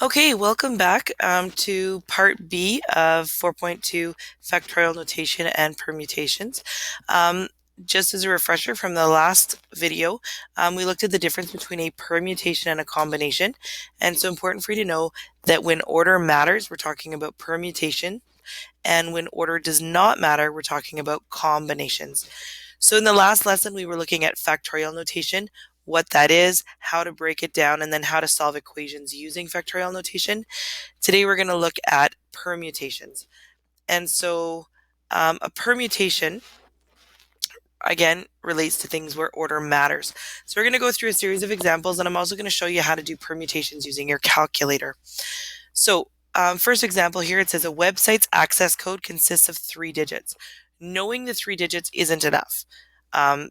Okay, welcome back to part B of 4.2 factorial notation and permutations. Um, just as a refresher from the last video, we looked at the difference between a permutation and a combination. And so important for you to know that when order matters, we're talking about permutation. And when order does not matter, we're talking about combinations. So in the last lesson, we were looking at factorial notation, what that is, how to break it down, and then how to solve equations using factorial notation. Today, we're going to look at permutations. And so a permutation, again, relates to things where order matters. So we're going to go through a series of examples, and I'm also going to show you how to do permutations using your calculator. So first example here, it says a website's access code consists of 3 digits. Knowing the 3 digits isn't enough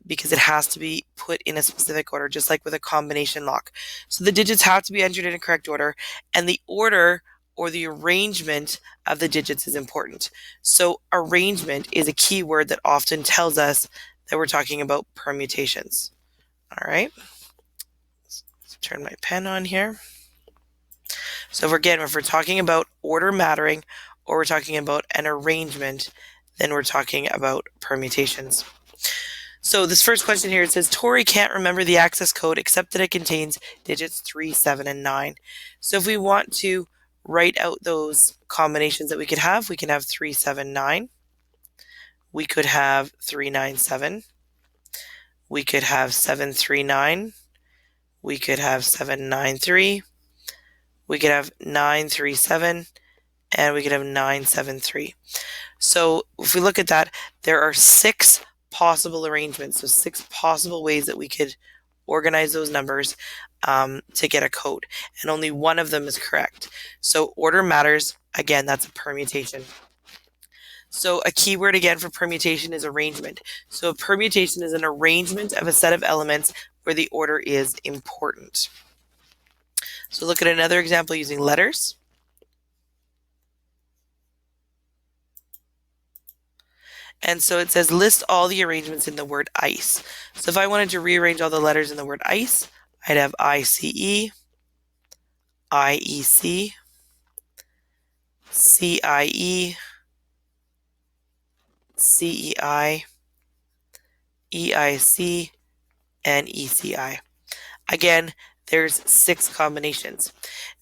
because it has to be put in a specific order, just like with a combination lock. So the digits have to be entered in a correct order, and the order or the arrangement of the digits is important. So arrangement is a key word that often tells us that we're talking about permutations. All right, let's turn my pen on here. So if we're talking about order mattering or we're talking about an arrangement, then we're talking about permutations. So this first question here, it says, Tori can't remember the access code except that it contains digits 3, 7, and 9. So if we want to write out those combinations that we can have 3, 7, 9. We could have 3, 9, 7. We could have 7, 3, 9. We could have 7, 9, 3. We could have 9, 3, 7. And we could have 9, 7, 3. So if we look at that, there are 6 possible arrangements, so 6 possible ways that we could organize those numbers to get a code, and only one of them is correct. So order matters. Again, that's a permutation. So a keyword again for permutation is arrangement. So a permutation is an arrangement of a set of elements where the order is important. So look at another example using letters. And so it says list all the arrangements in the word ice. So if I wanted to rearrange all the letters in the word ice, I'd have ICE, IEC, CIE, CEI, EIC, and ECI. Again, there's 6 combinations.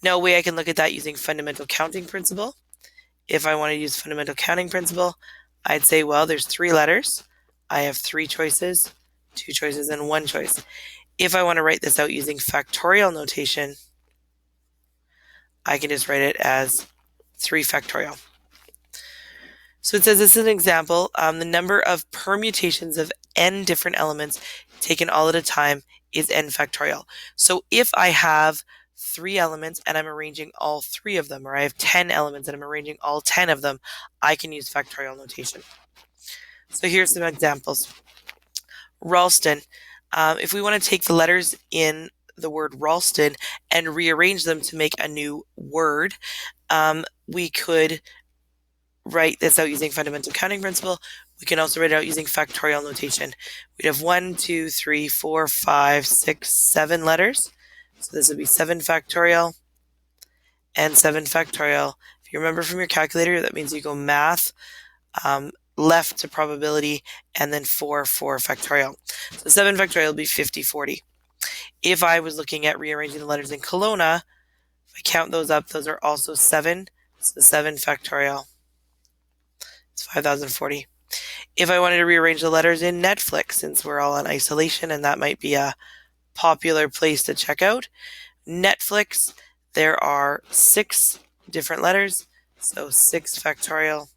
Now, a way I can look at that using fundamental counting principle. If I want to use fundamental counting principle, I'd say, well, there's 3 letters. I have 3 choices, 2 choices, and 1 choice. If I want to write this out using factorial notation, I can just write it as 3 factorial. So it says this is an example. The number of permutations of n different elements taken all at a time is n factorial. So if I have 3 elements and I'm arranging all 3 of them, or I have 10 elements and I'm arranging all 10 of them, I can use factorial notation. So here's some examples. Ralston. If we want to take the letters in the word Ralston and rearrange them to make a new word, we could write this out using fundamental counting principle. We can also write it out using factorial notation. We'd have 1, 2, 3, 4, 5, 6, 7 letters. So this would be 7 factorial and 7 factorial. If you remember from your calculator, that means you go math, left to probability, and then 4 factorial. So 7 factorial would be 50, 40. If I was looking at rearranging the letters in Kelowna, if I count those up, those are also 7. So 7 factorial. It's 5,040. If I wanted to rearrange the letters in Netflix, since we're all on isolation and that might be a popular place to check out, Netflix, there are 6 different letters. So 6 factorial.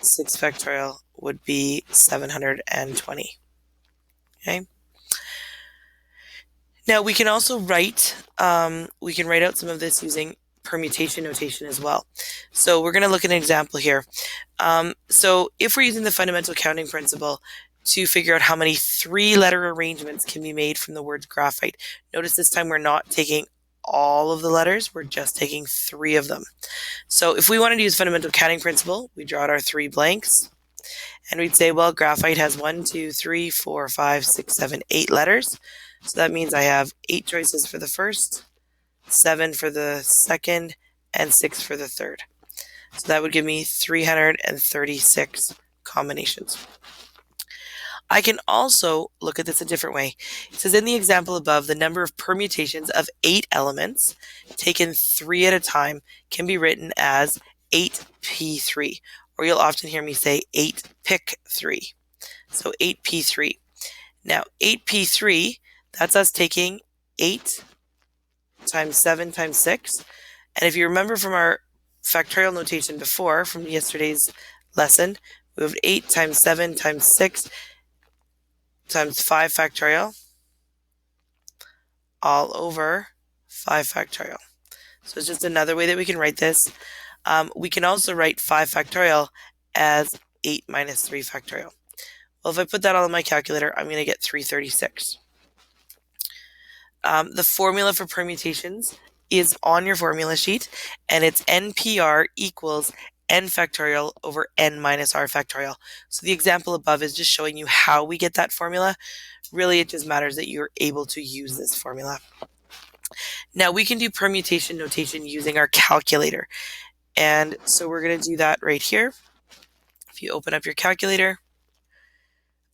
6 factorial would be 720. Okay. Now we can also write out some of this using permutation notation as well. So we're going to look at an example here. So if we're using the fundamental counting principle to figure out how many 3-letter arrangements can be made from the word graphite, notice this time we're not taking all of the letters, we're just taking 3 of them. So if we wanted to use fundamental counting principle, we draw out our 3 blanks, and we'd say, well, graphite has 1, 2, 3, 4, 5, 6, 7, 8 letters. So that means I have 8 choices for the first, 7 for the second, and 6 for the third. So that would give me 336 combinations. I can also look at this a different way. It says in the example above, the number of permutations of 8 elements taken 3 at a time can be written as 8p3, or you'll often hear me say 8 pick 3. So 8p3. Now 8p3, that's us taking 8 times 7 times 6. And if you remember from our factorial notation before, from yesterday's lesson, we have 8 times 7 times 6 times 5 factorial all over 5 factorial. So it's just another way that we can write this. We can also write 5 factorial as 8 minus 3 factorial. Well, if I put that all in my calculator, I'm going to get 336. The formula for permutations is on your formula sheet, and it's NPR equals n factorial over n minus r factorial. So the example above is just showing you how we get that formula. Really, it just matters that you're able to use this formula. Now we can do permutation notation using our calculator. And so we're going to do that right here. If you open up your calculator,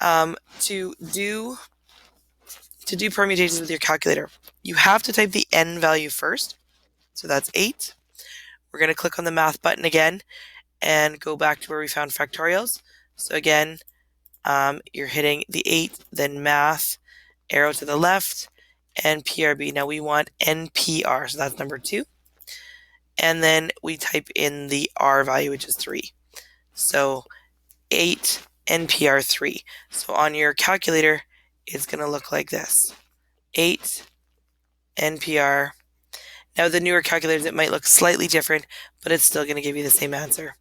to do permutations with your calculator, you have to type the n value first. So that's 8. We're going to click on the math button again and go back to where we found factorials. So again, you're hitting the 8, then math, arrow to the left, and PRB. Now we want NPR, so that's number 2. And then we type in the R value, which is 3. So 8 NPR 3. So on your calculator, it's going to look like this. 8 NPR. Now the newer calculators, it might look slightly different, but it's still going to give you the same answer.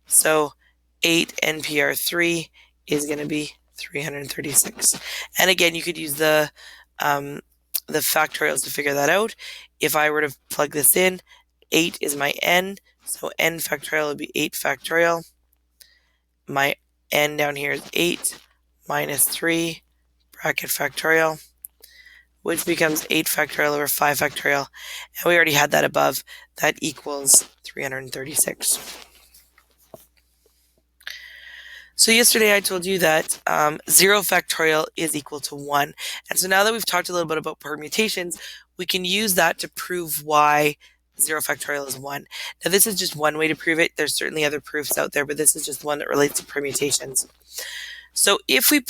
So 8 NPR 3 is going to be 336. And again, you could use the factorials to figure that out. If I were to plug this in, 8 is my n, so n factorial would be 8 factorial. My n down here is 8 minus 3 bracket factorial, which becomes 8 factorial over 5 factorial. And we already had that above. That equals 336. So yesterday I told you that 0 factorial is equal to 1. And so now that we've talked a little bit about permutations, we can use that to prove why 0 factorial is 1. Now this is just one way to prove it. There's certainly other proofs out there, but this is just one that relates to permutations. So if we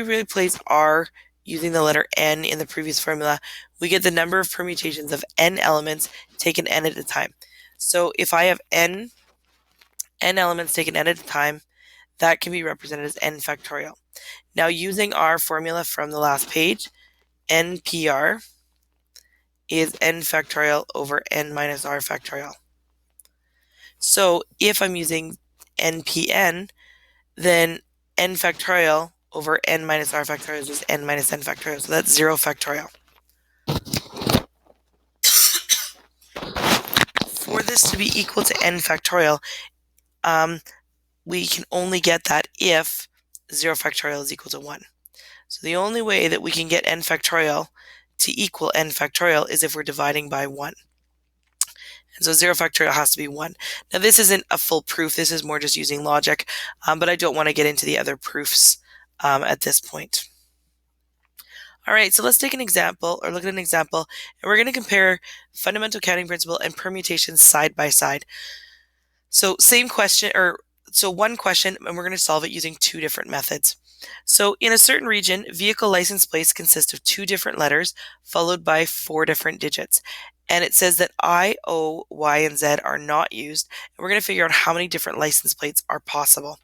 replace r using the letter n in the previous formula, we get the number of permutations of n elements taken n at a time. So if I have n elements taken n at a time, that can be represented as n factorial. Now using our formula from the last page, NPR is n factorial over n minus r factorial. So if I'm using NPN, then n factorial over n minus r factorial is just n minus n factorial. So that's 0 factorial. For this to be equal to n factorial, we can only get that if 0 factorial is equal to 1. So the only way that we can get n factorial to equal n factorial is if we're dividing by 1. And so 0 factorial has to be 1. Now this isn't a full proof, this is more just using logic, but I don't want to get into the other proofs at this point. Alright, so let's take an example, or look at an example, and we're going to compare fundamental counting principle and permutations side by side. So one question, and we're going to solve it using 2 different methods. So in a certain region, vehicle license plates consist of 2 different letters followed by 4 different digits. And it says that I, O, Y, and Z are not used. And we're going to figure out how many different license plates are possible.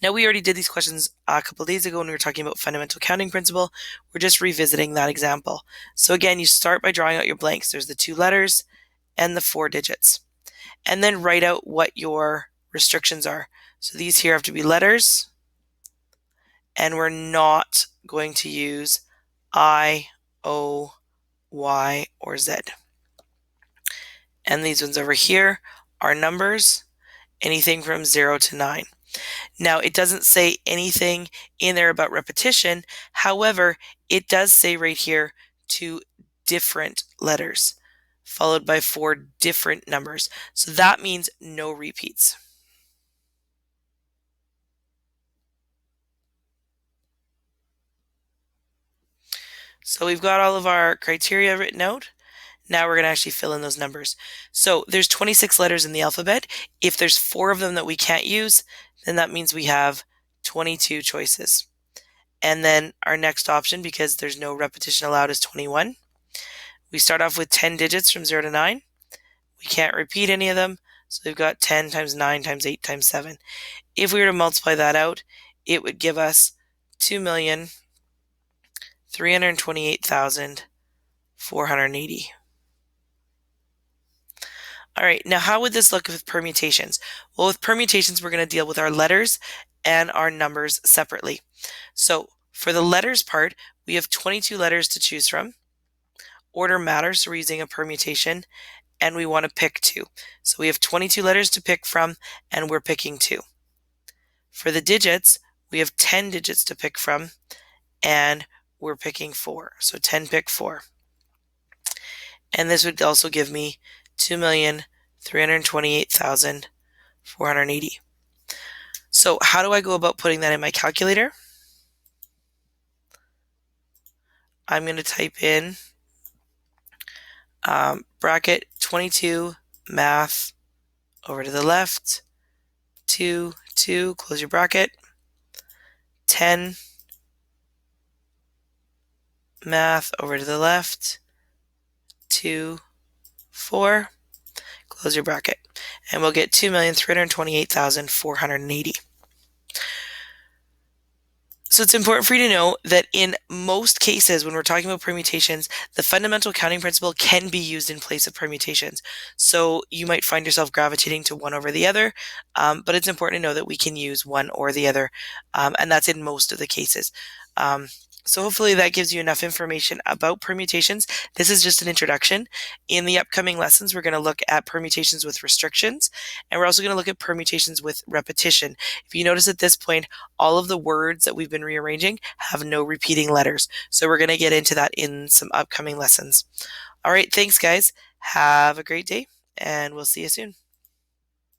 Now we already did these questions a couple of days ago when we were talking about fundamental counting principle. We're just revisiting that example. So again, you start by drawing out your blanks. There's the 2 letters and the 4 digits. And then write out what your restrictions are. So these here have to be letters, and we're not going to use I, O, Y, or Z. And these ones over here are numbers, anything from 0 to 9. Now, it doesn't say anything in there about repetition. However, it does say right here to different letters followed by 4 different numbers. So that means no repeats. So we've got all of our criteria written out. Now we're going to actually fill in those numbers. So there's 26 letters in the alphabet. If there's 4 of them that we can't use, then that means we have 22 choices. And then our next option, because there's no repetition allowed, is 21. We start off with 10 digits from 0 to 9. We can't repeat any of them, so we've got 10 times 9 times 8 times 7. If we were to multiply that out, it would give us 2,328,480. All right, now how would this look with permutations? Well, with permutations, we're going to deal with our letters and our numbers separately. So for the letters part, we have 22 letters to choose from. Order matters, so we're using a permutation, and we want to pick 2. So we have 22 letters to pick from, and we're picking 2. For the digits, we have 10 digits to pick from, and we're picking 4. So 10 pick 4. And this would also give me 2,328,480. So how do I go about putting that in my calculator? I'm going to type in bracket 22 math over to the left, 2, close your bracket, 10 math over to the left, 2, 4, close your bracket, and we'll get 2,328,480. So it's important for you to know that in most cases, when we're talking about permutations, the fundamental counting principle can be used in place of permutations. So you might find yourself gravitating to one over the other, but it's important to know that we can use one or the other, and that's in most of the cases. So hopefully that gives you enough information about permutations. This is just an introduction. In the upcoming lessons, we're going to look at permutations with restrictions, and we're also going to look at permutations with repetition. If you notice at this point, all of the words that we've been rearranging have no repeating letters. So we're going to get into that in some upcoming lessons. All right, thanks guys. Have a great day, and we'll see you soon.